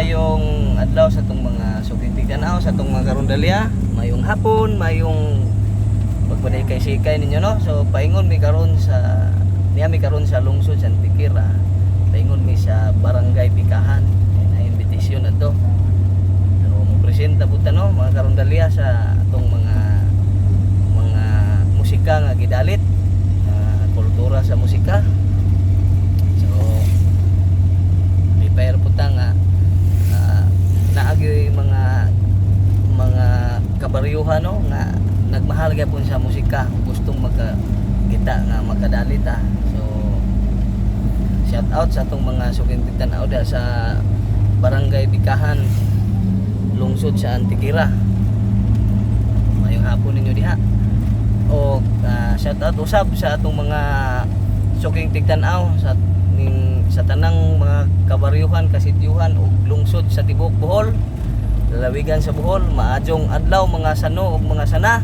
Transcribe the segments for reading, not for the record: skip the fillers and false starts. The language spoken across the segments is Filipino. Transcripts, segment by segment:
Mayong adlaw sa itong mga suging tanaw sa itong mga karundalya. Mayong hapon, mayong pagpanay-sikay ninyo, no? So paingon mi karon sa lungsod sa Antikira. Paingon mi sa Barangay Bikahan. Na invitation na to. So mo presenta puta, no, mga karundalya sa atong mga musika nga gidalit, kultura sa musika. So prepare puta nga naagi mga kabaryuhan, no, nga nagmahal gyapon sa musika, gustong makakita nga makadalit. So shout out sa atong mga suging tanaw da sa Barangay Bikahan, lungsod sa Antikira. Mayong hapon ninyo diha. O shout out usab sa atong mga suging tigtanaw sa tanang mga kabaryuhan, kasityuhan ug lungsod sa tibuok Bohol, lalawigan sa Bohol. Maadjong adlaw mga sano ug mga sana,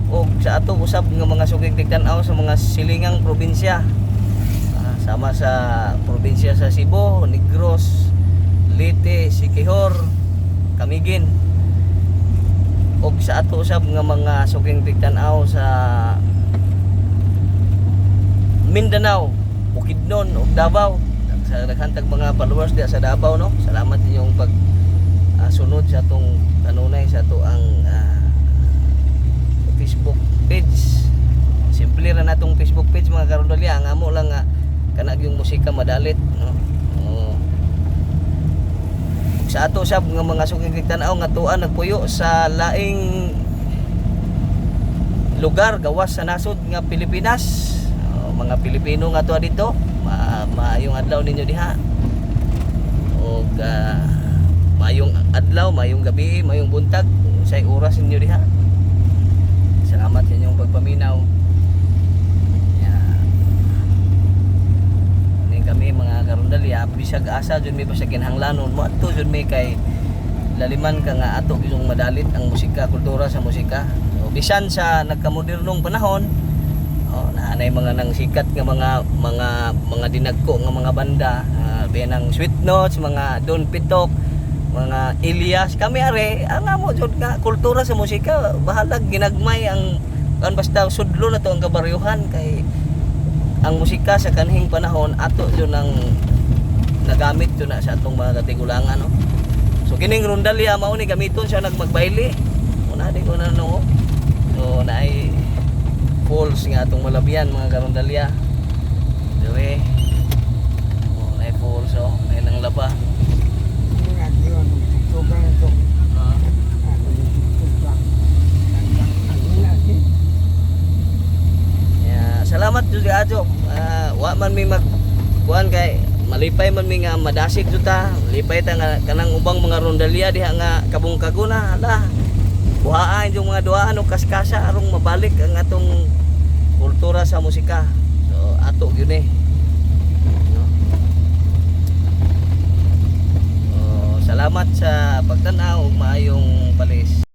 ug sa ato usab nga mga suging tigtanaw sa mga silingang probinsya, sama sa probinsya sa Cebu, Negros, Leyte, Siquijor, Camiguin, ug sa ato usab nga mga suging tigtanaw sa Mindanao, Bukidnon ug Davao. Sa naghantag mga followers diya sa Davao, no, salamat inyong pag sunod sa atong kanunay sa ato ang Facebook page. Simple ra natong Facebook page mga karundalya, ang amo lang nga kanag yung musika madalit, no. Sa ato sab nga mga suging tanaw nga tuan nagpuyo sa laing lugar gawas sa nasod nga Pilipinas. Mga Pilipino nga tuwa dito, maayong adlaw ninyo diha. Og maayong adlaw, maayong gabi, maayong buntag sa oras ninyo diha. Salamat sa inyong pagpaminaw. Kami mga karundalya, bisag asa jud may basta kinahanglanon mo adto jud may kay laliman ka nga ato yung madalit ang musika, kultura sa musika. So, bisan sa nagkamodernong panahon, naanay mga nang sikat nga mga dinagko nga mga banda, biyanang Sweet Notes, mga Don Pitok, mga Elias. Kami are ang amo jud nga kultura sa musika, bahalag ginagmay ang basta sudlo na to ang kabaryuhan kay ang musika sa kanhing panahon ato yun ang nagamit yun na sa atong mga katigulangan, no? So kining rundalya mao ni gamiton siya nagmagbaili una di ko na, no? So naay falls nga atong malabyan mga karundalya dire. Naay falls, naay nang laba. Salamat jud adto. Wa man mi magkuan kay malipay man mi nga madasig jud ta. Lipay ta nga kanang ubang mga rondalya diha nga kabungkaguna. Ala. Buhaan yung mga duaan og kaskasa arong mabalik ang atong kultura sa musika. So ato gyud no? So, salamat sa pagtan-aw ug maayong palis.